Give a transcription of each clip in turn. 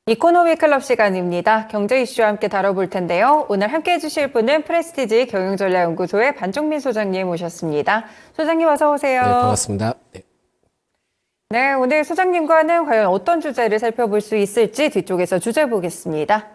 이코노미 클럽 시간입니다. 경제 이슈와 함께 다뤄볼 텐데요. 오늘 함께 해주실 분은 프레스티지 경영전략연구소의 반종민 소장님 모셨습니다. 소장님 어서 오세요. 네, 반갑습니다. 네, 오늘 소장님과는 과연 어떤 주제를 살펴볼 수 있을지 뒤쪽에서 주제 보겠습니다.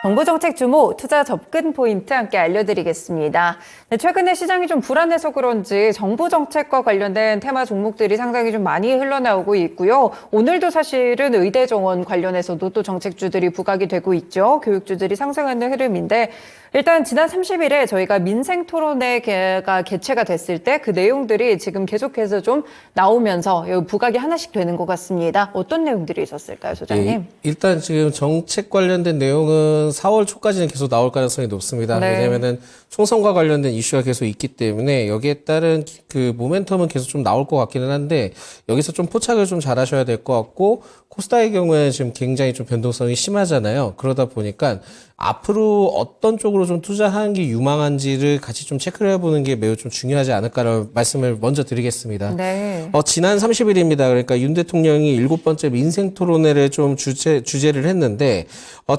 정부정책 주목, 투자 접근 포인트 함께 알려드리겠습니다. 네, 최근에 시장이 좀 불안해서 그런지 정부정책과 관련된 테마 종목들이 상당히 좀 많이 흘러나오고 있고요. 오늘도 사실은 의대 정원 관련해서도 또 정책주들이 부각이 되고 있죠. 교육주들이 상승하는 흐름인데 일단 지난 30일에 저희가 민생토론회가 개최가 됐을 때 그 내용들이 지금 계속해서 좀 나오면서 부각이 하나씩 되는 것 같습니다. 어떤 내용들이 있었을까요, 소장님? 네, 일단 지금 정책 관련된 내용은 4월 초까지는 계속 나올 가능성이 높습니다. 네. 왜냐면은 총선과 관련된 이슈가 계속 있기 때문에 여기에 따른 그 모멘텀은 계속 좀 나올 것 같기는 한데 여기서 좀 포착을 좀 잘 하셔야 될 것 같고 코스닥의 경우에는 지금 굉장히 좀 변동성이 심하잖아요. 그러다 보니까 앞으로 어떤 쪽으로 좀 투자하는 게 유망한지를 같이 좀 체크를 해보는 게 매우 좀 중요하지 않을까라는 말씀을 먼저 드리겠습니다. 네. 지난 30일입니다. 그러니까 윤 대통령이 7번째 민생 토론회를 좀 주제를 했는데,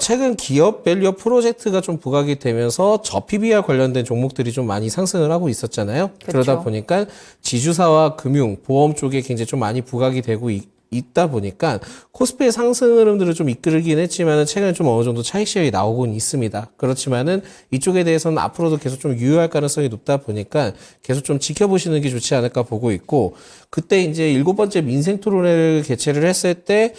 최근 기업 밸류업 프로젝트가 좀 부각이 되면서 저PBR 관련된 종목들이 좀 많이 상승을 하고 있었잖아요. 그쵸. 그러다 보니까 지주사와 금융, 보험 쪽에 굉장히 좀 많이 부각이 되고 있다 보니까 코스피의 상승 흐름들을 좀 이끌긴 했지만은 최근에 좀 어느 정도 차익 시험이 나오곤 있습니다. 그렇지만은 이쪽에 대해서는 앞으로도 계속 좀 유효할 가능성이 높다 보니까 계속 좀 지켜보시는 게 좋지 않을까 보고 있고 그때 이제 7번째 민생 토론회를 개최를 했을 때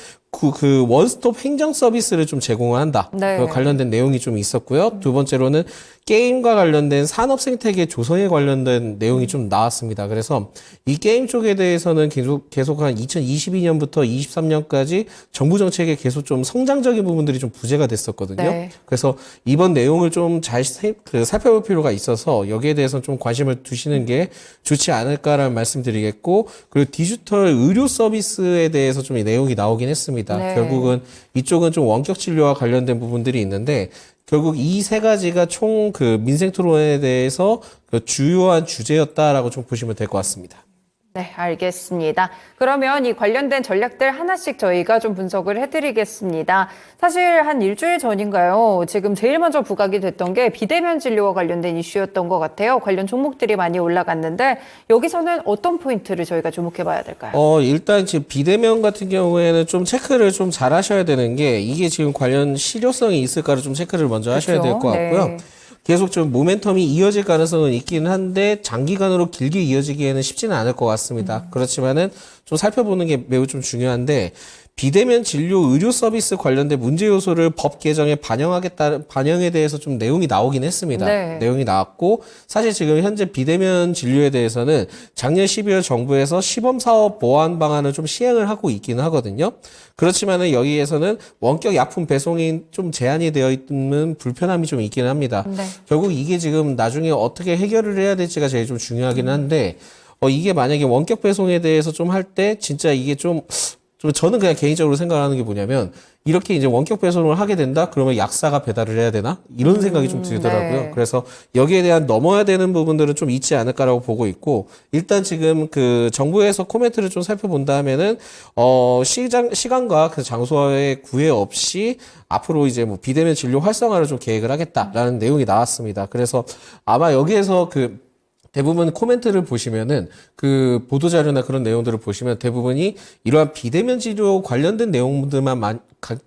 그 원스톱 행정 서비스를 좀 제공을 한다. 네. 그 관련된 내용이 좀 있었고요. 두 번째로는 게임과 관련된 산업 생태계 조성에 관련된 내용이 좀 나왔습니다. 그래서 이 게임 쪽에 대해서는 계속 한 2022년부터 23년까지 정부 정책에 계속 좀 성장적인 부분들이 좀 부재가 됐었거든요. 네. 그래서 이번 내용을 좀 잘 살펴볼 필요가 있어서 여기에 대해서 좀 관심을 두시는 게 좋지 않을까라는 말씀드리겠고 그리고 디지털 의료 서비스에 대해서 좀 이 내용이 나오긴 했습니다. 네. 결국은 이쪽은 좀 원격 진료와 관련된 부분들이 있는데 결국 이 세 가지가 총 그 민생 토론에 대해서 그 주요한 주제였다라고 좀 보시면 될 것 같습니다. 네, 알겠습니다. 그러면 이 관련된 전략들 하나씩 저희가 좀 분석을 해드리겠습니다. 사실 한 일주일 전인가요? 지금 제일 먼저 부각이 됐던 게 비대면 진료와 관련된 이슈였던 것 같아요. 관련 종목들이 많이 올라갔는데 여기서는 어떤 포인트를 저희가 주목해 봐야 될까요? 일단 지금 비대면 같은 경우에는 좀 체크를 좀 잘 하셔야 되는 게 이게 지금 관련 실효성이 있을까를 좀 체크를 먼저 하셔야 될 것 같고요. 네. 계속 좀 모멘텀이 이어질 가능성은 있기는 한데 장기간으로 길게 이어지기에는 쉽지는 않을 것 같습니다. 그렇지만은 좀 살펴보는 게 매우 좀 중요한데 비대면 진료 의료 서비스 관련된 문제 요소를 법 개정에 반영에 대해서 좀 내용이 나오긴 했습니다. 네. 내용이 나왔고 사실 지금 현재 비대면 진료에 대해서는 작년 12월 정부에서 시범 사업 보완 방안을 좀 시행을 하고 있기는 하거든요. 그렇지만은 여기에서는 원격 약품 배송이 좀 제한이 되어 있는 불편함이 좀 있기는 합니다. 네. 결국 이게 지금 나중에 어떻게 해결을 해야 될지가 제일 좀 중요하긴 한데 이게 만약에 원격 배송에 대해서 좀 할 때 진짜 이게 좀 저는 그냥 개인적으로 생각하는 게 뭐냐면 이렇게 이제 원격 배송을 하게 된다? 그러면 약사가 배달을 해야 되나? 이런 생각이 좀 들더라고요. 네. 그래서 여기에 대한 넘어야 되는 부분들은 좀 있지 않을까라고 보고 있고 일단 지금 그 정부에서 코멘트를 좀 살펴본다 하면은 시간과 그 장소에 구애 없이 앞으로 이제 뭐 비대면 진료 활성화를 좀 계획을 하겠다라는 내용이 나왔습니다. 그래서 아마 여기에서 대부분 코멘트를 보시면은 그 보도자료나 그런 내용들을 보시면 대부분이 이러한 비대면 진료 관련된 내용들만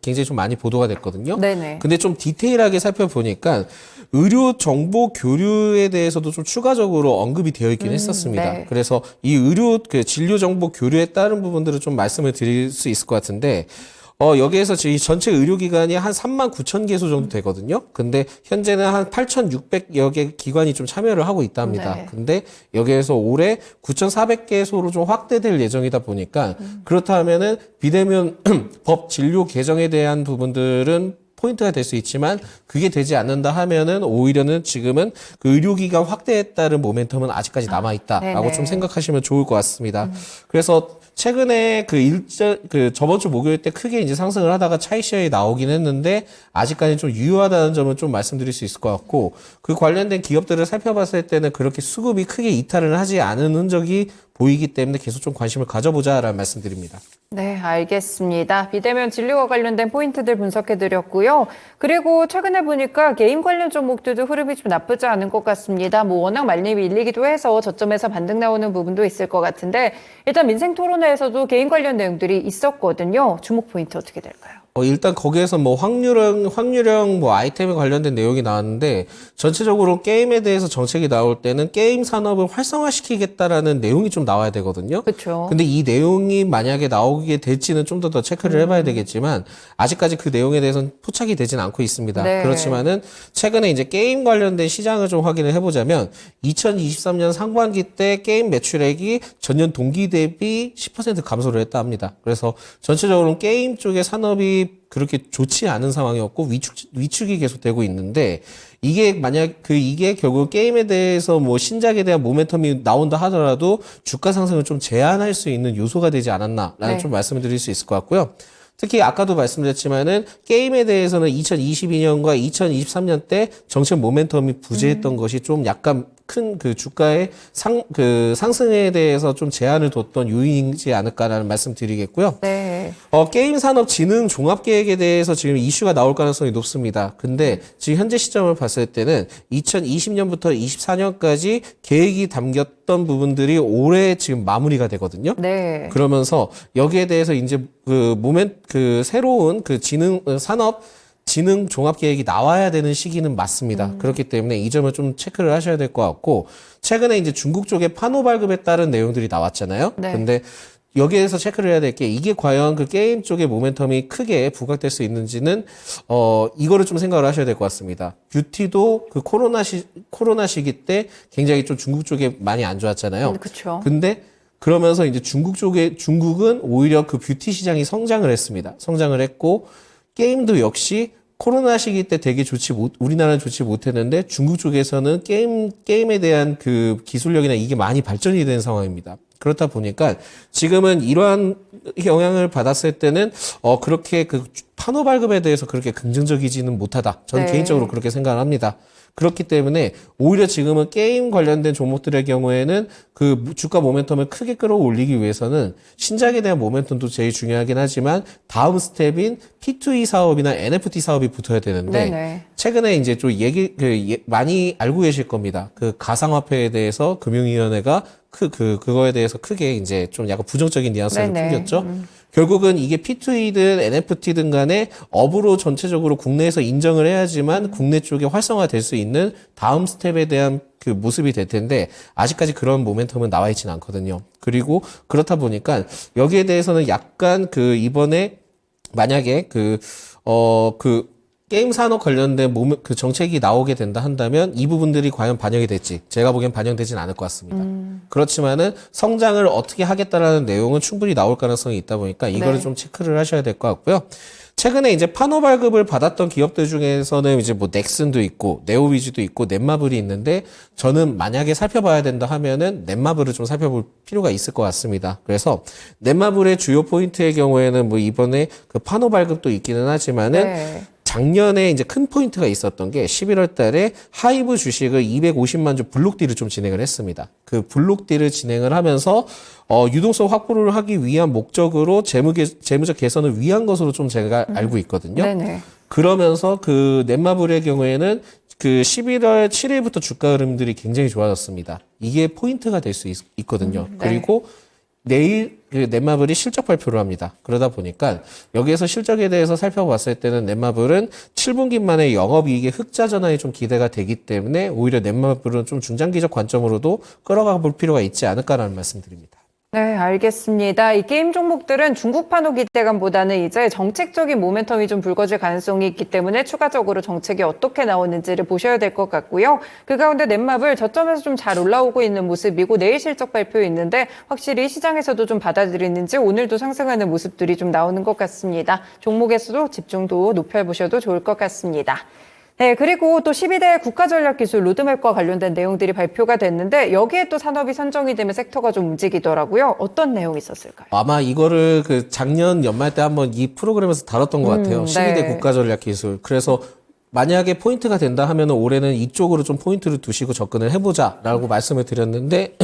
굉장히 좀 많이 보도가 됐거든요. 네네. 근데 좀 디테일하게 살펴보니까 의료 정보 교류에 대해서도 좀 추가적으로 언급이 되어 있긴 했었습니다. 네. 그래서 이 의료 진료 정보 교류에 따른 부분들을 좀 말씀을 드릴 수 있을 것 같은데 여기에서 지금 전체 의료기관이 한 3만 9천 개소 정도 되거든요. 근데 현재는 한 8,600여 개 기관이 좀 참여를 하고 있답니다. 네. 근데 여기에서 올해 9,400개소로 좀 확대될 예정이다 보니까 그렇다면은 비대면 법 진료 개정에 대한 부분들은 포인트가 될 수 있지만 그게 되지 않는다 하면은 오히려는 지금은 그 의료기관 확대에 따른 모멘텀은 아직까지 남아있다라고 네네. 좀 생각하시면 좋을 것 같습니다. 그래서 최근에 저번 주 목요일 때 크게 이제 상승을 하다가 차익 시험이 나오긴 했는데 아직까지 좀 유효하다는 점은 좀 말씀드릴 수 있을 것 같고 그 관련된 기업들을 살펴봤을 때는 그렇게 수급이 크게 이탈을 하지 않은 흔적이 보이기 때문에 계속 좀 관심을 가져보자라는 말씀드립니다. 네, 알겠습니다. 비대면 진료와 관련된 포인트들 분석해드렸고요. 그리고 최근에 보니까 게임 관련 종목들도 흐름이 좀 나쁘지 않은 것 같습니다. 뭐 워낙 말림이 밀리기도 해서 저점에서 반등 나오는 부분도 있을 것 같은데 일단 민생토론회에서도 게임 관련 내용들이 있었거든요. 주목 포인트 어떻게 될까요? 일단 거기에서 뭐 확률형 뭐 아이템에 관련된 내용이 나왔는데 전체적으로 게임에 대해서 정책이 나올 때는 게임 산업을 활성화시키겠다라는 내용이 좀 나와야 되거든요. 그렇죠. 근데 이 내용이 만약에 나오게 될지는 좀 더 체크를 해봐야 되겠지만 아직까지 그 내용에 대해서는 포착이 되진 않고 있습니다. 네. 그렇지만은 최근에 이제 게임 관련된 시장을 좀 확인을 해보자면 2023년 상반기 때 게임 매출액이 전년 동기 대비 10% 감소를 했다 합니다. 그래서 전체적으로 게임 쪽의 산업이 그렇게 좋지 않은 상황이었고 위축이 계속되고 있는데 이게 결국 게임에 대해서 뭐 신작에 대한 모멘텀이 나온다 하더라도 주가 상승을 좀 제한할 수 있는 요소가 되지 않았나라는 네. 좀 말씀을 드릴 수 있을 것 같고요. 특히 아까도 말씀드렸지만은 게임에 대해서는 2022년과 2023년 때 정책 모멘텀이 부재했던 것이 좀 약간 큰 그 주가의 상승에 대해서 좀 제한을 뒀던 요인이지 않을까라는 말씀 드리겠고요. 네. 게임 산업 진흥 종합 계획에 대해서 지금 이슈가 나올 가능성이 높습니다. 근데 지금 현재 시점을 봤을 때는 2020년부터 24년까지 계획이 담겼던 부분들이 올해 지금 마무리가 되거든요. 네. 그러면서 여기에 대해서 이제 새로운 산업 진흥 종합 계획이 나와야 되는 시기는 맞습니다. 그렇기 때문에 이 점을 좀 체크를 하셔야 될 것 같고 최근에 이제 중국 쪽에 판호 발급에 따른 내용들이 나왔잖아요. 네. 근데 여기에서 체크를 해야 될 게 이게 과연 그 게임 쪽의 모멘텀이 크게 부각될 수 있는지는 이거를 좀 생각을 하셔야 될 것 같습니다. 뷰티도 그 코로나 시기 때 굉장히 좀 중국 쪽에 많이 안 좋았잖아요. 그렇죠. 근데 그러면서 이제 중국은 오히려 그 뷰티 시장이 성장을 했습니다. 성장을 했고 게임도 역시 코로나 시기 때 되게 우리나라는 좋지 못했는데 중국 쪽에서는 게임에 대한 그 기술력이나 이게 많이 발전이 된 상황입니다. 그렇다 보니까 지금은 이러한 영향을 받았을 때는 그렇게 그 판호 발급에 대해서 그렇게 긍정적이지는 못하다. 저는 네. 개인적으로 그렇게 생각을 합니다. 그렇기 때문에 오히려 지금은 게임 관련된 종목들의 경우에는 그 주가 모멘텀을 크게 끌어올리기 위해서는 신작에 대한 모멘텀도 제일 중요하긴 하지만 다음 스텝인 P2E 사업이나 NFT 사업이 붙어야 되는데 네네. 최근에 이제 좀 많이 알고 계실 겁니다. 그 가상화폐에 대해서 금융위원회가 그거에 대해서 크게 이제 좀 약간 부정적인 뉘앙스를 네네. 풍겼죠. 결국은 이게 P2E든 NFT든 간에 업으로 전체적으로 국내에서 인정을 해야지만 국내 쪽에 활성화될 수 있는 다음 스텝에 대한 그 모습이 될 텐데 아직까지 그런 모멘텀은 나와 있지는 않거든요. 그리고 그렇다 보니까 여기에 대해서는 약간 이번에 만약에 게임 산업 관련된 정책이 나오게 된다 한다면 이 부분들이 과연 반영이 될지 제가 보기엔 반영되진 않을 것 같습니다. 그렇지만은 성장을 어떻게 하겠다라는 내용은 충분히 나올 가능성이 있다 보니까 이거를 네. 좀 체크를 하셔야 될 것 같고요. 최근에 이제 판호 발급을 받았던 기업들 중에서는 이제 뭐 넥슨도 있고 네오위즈도 있고 넷마블이 있는데 저는 만약에 살펴봐야 된다 하면은 넷마블을 좀 살펴볼 필요가 있을 것 같습니다. 그래서 넷마블의 주요 포인트의 경우에는 뭐 이번에 그 판호 발급도 있기는 하지만은 네. 작년에 이제 큰 포인트가 있었던 게 11월 달에 하이브 주식을 250만 주 블록딜을 좀 진행을 했습니다. 그 블록딜을 진행을 하면서 유동성 확보를 하기 위한 목적으로 재무적 개선을 위한 것으로 좀 제가 알고 있거든요. 네네. 그러면서 그 넷마블의 경우에는 그 11월 7일부터 주가 흐름들이 굉장히 좋아졌습니다. 이게 포인트가 될 수 있거든요. 네. 그리고 내일 그 넷마블이 실적 발표를 합니다. 그러다 보니까 여기에서 실적에 대해서 살펴봤을 때는 넷마블은 7분기 만에 영업이익의 흑자 전환이 좀 기대가 되기 때문에 오히려 넷마블은 좀 중장기적 관점으로도 끌어가 볼 필요가 있지 않을까라는 말씀드립니다. 네, 알겠습니다. 이 게임 종목들은 중국 판호 기대감보다는 이제 정책적인 모멘텀이 좀 불거질 가능성이 있기 때문에 추가적으로 정책이 어떻게 나오는지를 보셔야 될 것 같고요. 그 가운데 넷마블 저점에서 좀 잘 올라오고 있는 모습이고 내일 실적 발표 있는데 확실히 시장에서도 좀 받아들이는지 오늘도 상승하는 모습들이 좀 나오는 것 같습니다. 종목에서도 집중도 높여보셔도 좋을 것 같습니다. 네, 그리고 또 12대 국가전략기술 로드맵과 관련된 내용들이 발표가 됐는데 여기에 또 산업이 선정이 되면 섹터가 좀 움직이더라고요. 어떤 내용이 있었을까요? 아마 이거를 그 작년 연말 때 한번 이 프로그램에서 다뤘던 것 같아요. 12대 네. 국가전략기술. 그래서 만약에 포인트가 된다 하면 올해는 이쪽으로 좀 포인트를 두시고 접근을 해보자라고 말씀을 드렸는데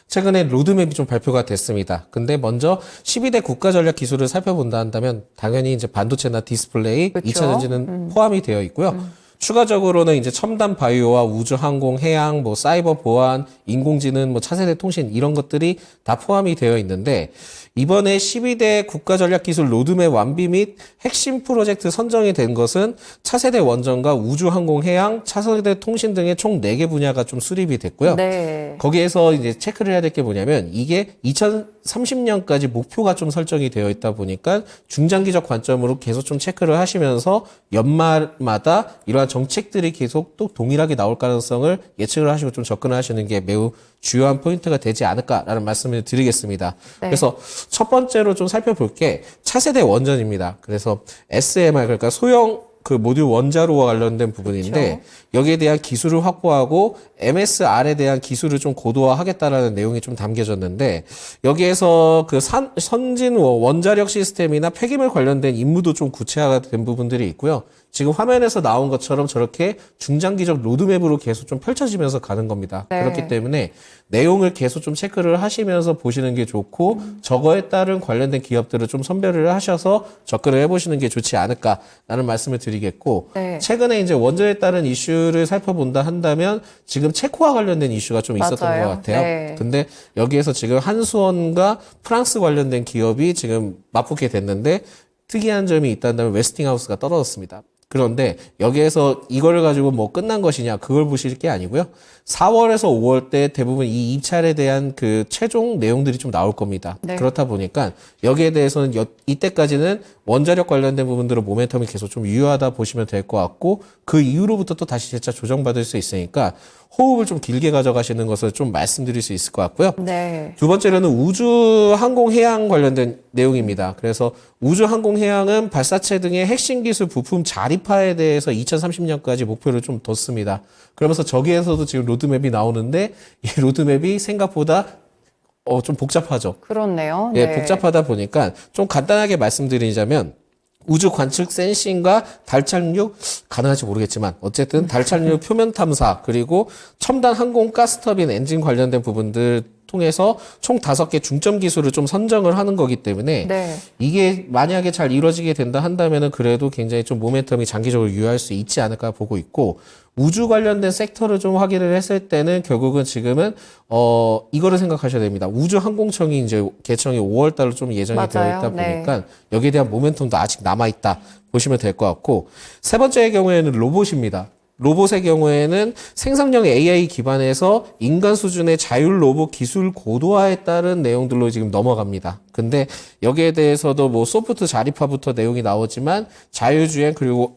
최근에 로드맵이 좀 발표가 됐습니다. 근데 먼저 12대 국가 전략 기술을 살펴본다 한다면 당연히 이제 반도체나 디스플레이, 그쵸? 2차 전지는 포함이 되어 있고요. 추가적으로는 이제 첨단 바이오와 우주, 항공, 해양, 뭐 사이버 보안, 인공지능, 뭐 차세대 통신 이런 것들이 다 포함이 되어 있는데 이번에 12대 국가전략기술 로드맵 완비 및 핵심 프로젝트 선정이 된 것은 차세대 원전과 우주, 항공, 해양, 차세대 통신 등의 총 4개 분야가 좀 수립이 됐고요. 네. 거기에서 이제 체크를 해야 될 게 뭐냐면 이게 2030년까지 목표가 좀 설정이 되어 있다 보니까 중장기적 관점으로 계속 좀 체크를 하시면서 연말마다 이러한 정책들이 계속 또 동일하게 나올 가능성을 예측을 하시고 좀 접근을 하시는 게 매우 주요한 포인트가 되지 않을까라는 말씀을 드리겠습니다. 네. 그래서 첫 번째로 좀 살펴볼 게 차세대 원전입니다. 그래서 SMR 그러니까 소형 그 모듈 원자로와 관련된 부분인데 여기에 대한 기술을 확보하고 MSR에 대한 기술을 좀 고도화하겠다라는 내용이 좀 담겨졌는데 여기에서 그 선진 원자력 시스템이나 폐기물 관련된 임무도 좀 구체화가 된 부분들이 있고요. 지금 화면에서 나온 것처럼 저렇게 중장기적 로드맵으로 계속 좀 펼쳐지면서 가는 겁니다. 네. 그렇기 때문에 내용을 계속 좀 체크를 하시면서 보시는 게 좋고 저거에 따른 관련된 기업들을 좀 선별을 하셔서 접근을 해보시는 게 좋지 않을까라는 말씀을 드리겠고 네. 최근에 이제 원전에 따른 이슈를 살펴본다 한다면 지금 체코와 관련된 이슈가 좀 있었던 맞아요. 것 같아요. 네. 근데 여기에서 지금 한수원과 프랑스 관련된 기업이 지금 맞붙게 됐는데 특이한 점이 있다면 웨스팅하우스가 떨어졌습니다. 그런데 여기에서 이거를 가지고 뭐 끝난 것이냐 그걸 보실 게 아니고요. 4월에서 5월 때 대부분 이 입찰에 대한 그 최종 내용들이 좀 나올 겁니다. 네. 그렇다 보니까 여기에 대해서는 이때까지는 원자력 관련된 부분들은 모멘텀이 계속 좀 유효하다 보시면 될 것 같고 그 이후로부터 또 다시 재차 조정받을 수 있으니까 호흡을 좀 길게 가져가시는 것을 좀 말씀드릴 수 있을 것 같고요. 네. 두 번째로는 우주, 항공, 해양 관련된 내용입니다. 그래서 우주, 항공, 해양은 발사체 등의 핵심 기술 부품 자립화에 대해서 2030년까지 목표를 좀 뒀습니다. 그러면서 저기에서도 지금 로드맵이 나오는데 이 로드맵이 생각보다 좀 복잡하죠. 그렇네요. 예, 네. 복잡하다 보니까 좀 간단하게 말씀드리자면 우주 관측 센싱과 달 착륙 가능할지 모르겠지만 어쨌든 달 착륙 표면 탐사 그리고 첨단 항공 가스터빈 엔진 관련된 부분들 통해서 총 5개 중점 기술을 좀 선정을 하는 거기 때문에 네. 이게 만약에 잘 이루어지게 된다 한다면은 그래도 굉장히 좀 모멘텀이 장기적으로 유효할 수 있지 않을까 보고 있고 우주 관련된 섹터를 좀 확인을 했을 때는 결국은 지금은 이거를 생각하셔야 됩니다. 우주항공청이 이제 개청이 5월 달로 좀 예정이 맞아요. 되어 있다 네. 보니까 여기에 대한 모멘텀도 아직 남아 있다 보시면 될 것 같고 세 번째의 경우에는 로봇입니다. 로봇의 경우에는 생성형 AI 기반에서 인간 수준의 자율 로봇 기술 고도화에 따른 내용들로 지금 넘어갑니다. 근데 여기에 대해서도 뭐 소프트 자립화부터 내용이 나오지만 자율주행 그리고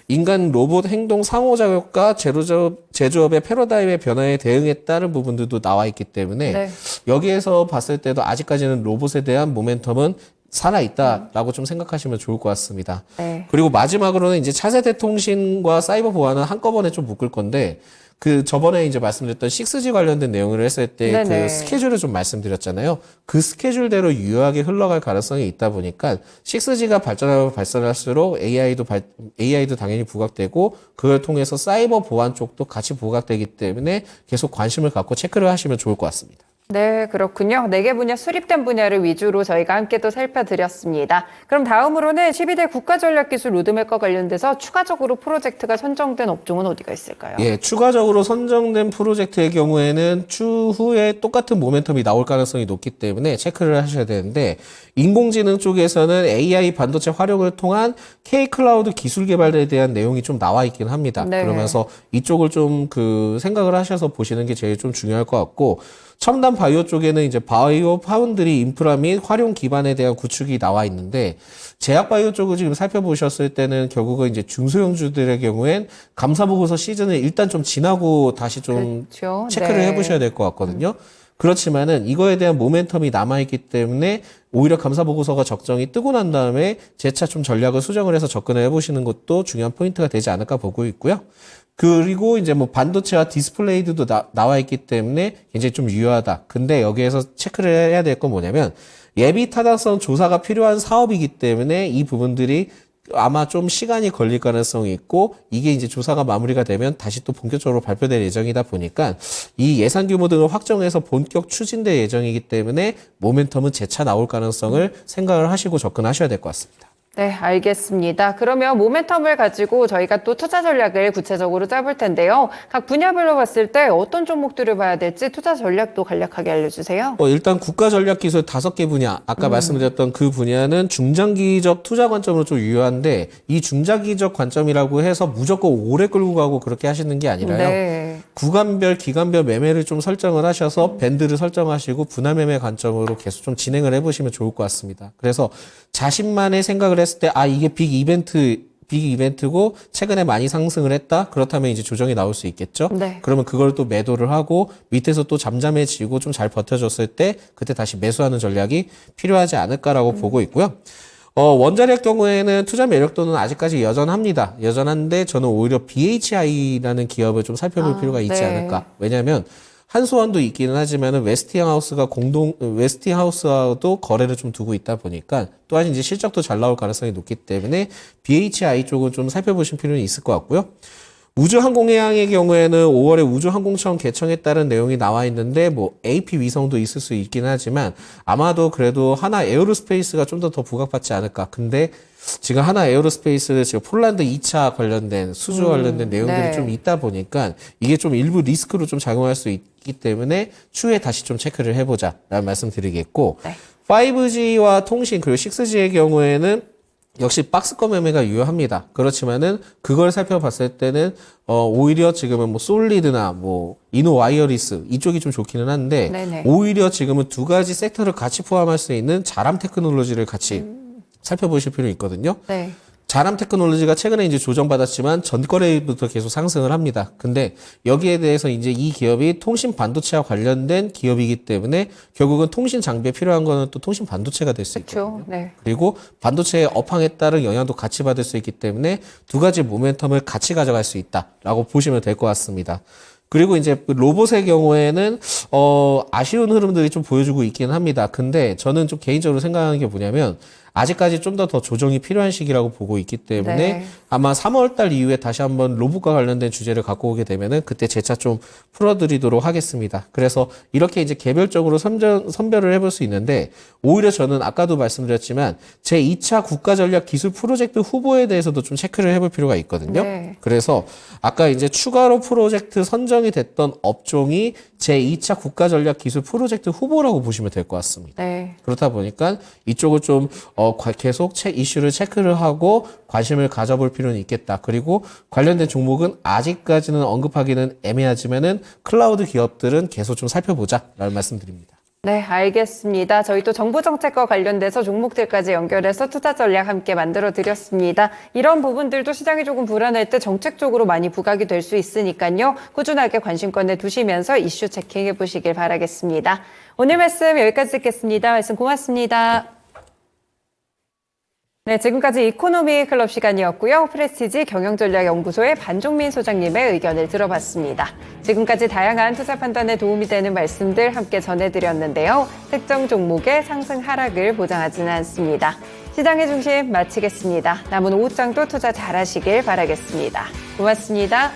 인간 로봇 행동 상호작용과 제조업의 패러다임의 변화에 대응에 따른 부분들도 나와 있기 때문에 네. 여기에서 봤을 때도 아직까지는 로봇에 대한 모멘텀은 살아있다라고 좀 생각하시면 좋을 것 같습니다. 네. 그리고 마지막으로는 이제 차세대 통신과 사이버 보안은 한꺼번에 좀 묶을 건데 그 저번에 이제 말씀드렸던 6G 관련된 내용을 했을 때 네네. 그 스케줄을 좀 말씀드렸잖아요. 그 스케줄대로 유효하게 흘러갈 가능성이 있다 보니까 6G가 발전하고 발전할수록 AI도 당연히 부각되고 그걸 통해서 사이버 보안 쪽도 같이 부각되기 때문에 계속 관심을 갖고 체크를 하시면 좋을 것 같습니다. 네, 그렇군요. 4개 분야 수립된 분야를 위주로 저희가 함께 또 살펴드렸습니다. 그럼 다음으로는 12대 국가전략기술 로드맵과 관련돼서 추가적으로 프로젝트가 선정된 업종은 어디가 있을까요? 예, 추가적으로 선정된 프로젝트의 경우에는 추후에 똑같은 모멘텀이 나올 가능성이 높기 때문에 체크를 하셔야 되는데 인공지능 쪽에서는 AI 반도체 활용을 통한 K-클라우드 기술 개발에 대한 내용이 좀 나와 있긴 합니다. 네. 그러면서 이쪽을 좀 그 생각을 하셔서 보시는 게 제일 좀 중요할 것 같고 첨단 바이오 쪽에는 이제 바이오 파운드리 인프라 및 활용 기반에 대한 구축이 나와 있는데 제약 바이오 쪽을 지금 살펴보셨을 때는 결국은 이제 중소형주들의 경우엔 감사 보고서 시즌을 일단 좀 지나고 다시 좀 그렇죠. 체크를 네. 해보셔야 될 것 같거든요. 그렇지만은 이거에 대한 모멘텀이 남아있기 때문에 오히려 감사 보고서가 적정이 뜨고 난 다음에 재차 좀 전략을 수정을 해서 접근을 해보시는 것도 중요한 포인트가 되지 않을까 보고 있고요. 그리고 이제 뭐 반도체와 디스플레이도 나와 있기 때문에 굉장히 좀 유효하다. 근데 여기에서 체크를 해야 될 건 뭐냐면 예비 타당성 조사가 필요한 사업이기 때문에 이 부분들이 아마 좀 시간이 걸릴 가능성이 있고 이게 이제 조사가 마무리가 되면 다시 또 본격적으로 발표될 예정이다 보니까 이 예산 규모 등을 확정해서 본격 추진될 예정이기 때문에 모멘텀은 재차 나올 가능성을 생각을 하시고 접근하셔야 될 것 같습니다. 네, 알겠습니다. 그러면 모멘텀을 가지고 저희가 또 투자 전략을 구체적으로 짜볼 텐데요. 각 분야별로 봤을 때 어떤 종목들을 봐야 될지 투자 전략도 간략하게 알려주세요. 일단 국가 전략 기술 5개 분야, 아까 말씀드렸던 그 분야는 중장기적 투자 관점으로 좀 유효한데 이 중장기적 관점이라고 해서 무조건 오래 끌고 가고 그렇게 하시는 게 아니라요. 네. 구간별, 기간별 매매를 좀 설정을 하셔서 밴드를 설정하시고 분할 매매 관점으로 계속 좀 진행을 해보시면 좋을 것 같습니다. 그래서 자신만의 생각을 했을 때, 이게 빅 이벤트고 최근에 많이 상승을 했다? 그렇다면 이제 조정이 나올 수 있겠죠? 네. 그러면 그걸 또 매도를 하고 밑에서 또 잠잠해지고 좀 잘 버텨줬을 때 그때 다시 매수하는 전략이 필요하지 않을까라고 보고 있고요. 원자력 경우에는 투자 매력도는 아직까지 여전합니다. 여전한데 저는 오히려 BHI라는 기업을 좀 살펴볼 필요가 있지 네. 않을까. 왜냐하면 한수원도 있기는 하지만은 웨스팅하우스와도 거래를 좀 두고 있다 보니까 또한 이제 실적도 잘 나올 가능성이 높기 때문에 BHI 쪽은 좀 살펴보실 필요는 있을 것 같고요. 우주항공해양의 경우에는 5월에 우주항공청 개청에 따른 내용이 나와 있는데 뭐 AP 위성도 있을 수 있긴 하지만 아마도 그래도 하나 에어로스페이스가 좀 더 부각받지 않을까. 근데 지금 하나 에어로스페이스 지금 폴란드 2차 관련된 수주 관련된 내용들이 네. 좀 있다 보니까 이게 좀 일부 리스크로 좀 작용할 수 있기 때문에 추후에 다시 좀 체크를 해보자라는 말씀 드리겠고 네. 5G와 통신 그리고 6G의 경우에는 역시 박스권 매매가 유효합니다. 그렇지만은 그걸 살펴봤을 때는 오히려 지금은 뭐 솔리드나 뭐 이노와이어리스 이쪽이 좀 좋기는 한데 네네. 오히려 지금은 두 가지 섹터를 같이 포함할 수 있는 자람 테크놀로지를 같이 살펴보실 필요 있거든요. 네. 자람 테크놀로지가 최근에 이제 조정받았지만 전거래부터 계속 상승을 합니다. 근데 여기에 대해서 이제 이 기업이 통신 반도체와 관련된 기업이기 때문에 결국은 통신 장비에 필요한 거는 또 통신 반도체가 될 수 있거든요. 그렇죠. 네. 그리고 반도체의 업황에 따른 영향도 같이 받을 수 있기 때문에 두 가지 모멘텀을 같이 가져갈 수 있다라고 보시면 될 것 같습니다. 그리고 이제 로봇의 경우에는 아쉬운 흐름들이 좀 보여주고 있기는 합니다. 근데 저는 좀 개인적으로 생각하는 게 뭐냐면 아직까지 좀 더 조정이 필요한 시기라고 보고 있기 때문에 네. 아마 3월 달 이후에 다시 한번 로봇과 관련된 주제를 갖고 오게 되면은 그때 재차 좀 풀어드리도록 하겠습니다. 그래서 이렇게 이제 개별적으로 선별을 해볼 수 있는데 오히려 저는 아까도 말씀드렸지만 제 2차 국가전략 기술 프로젝트 후보에 대해서도 좀 체크를 해볼 필요가 있거든요. 네. 그래서 아까 이제 추가로 프로젝트 선정이 됐던 업종이 제 2차 국가전략 기술 프로젝트 후보라고 보시면 될 것 같습니다. 네. 그렇다 보니까 이쪽을 좀 계속 이슈를 체크를 하고 관심을 가져볼 필요는 있겠다. 그리고 관련된 종목은 아직까지는 언급하기는 애매하지만은 클라우드 기업들은 계속 좀 살펴보자라는 말씀드립니다. 네, 알겠습니다. 저희 또 정부 정책과 관련돼서 종목들까지 연결해서 투자 전략 함께 만들어 드렸습니다. 이런 부분들도 시장이 조금 불안할 때 정책적으로 많이 부각이 될 수 있으니까요. 꾸준하게 관심권에 두시면서 이슈 체킹해 보시길 바라겠습니다. 오늘 말씀 여기까지 듣겠습니다. 말씀 고맙습니다. 네, 지금까지 이코노미 클럽 시간이었고요. 프레스티지 경영전략연구소의 반종민 소장님의 의견을 들어봤습니다. 지금까지 다양한 투자 판단에 도움이 되는 말씀들 함께 전해드렸는데요. 특정 종목의 상승 하락을 보장하지는 않습니다. 시장의 중심 마치겠습니다. 남은 오후장도 투자 잘하시길 바라겠습니다. 고맙습니다.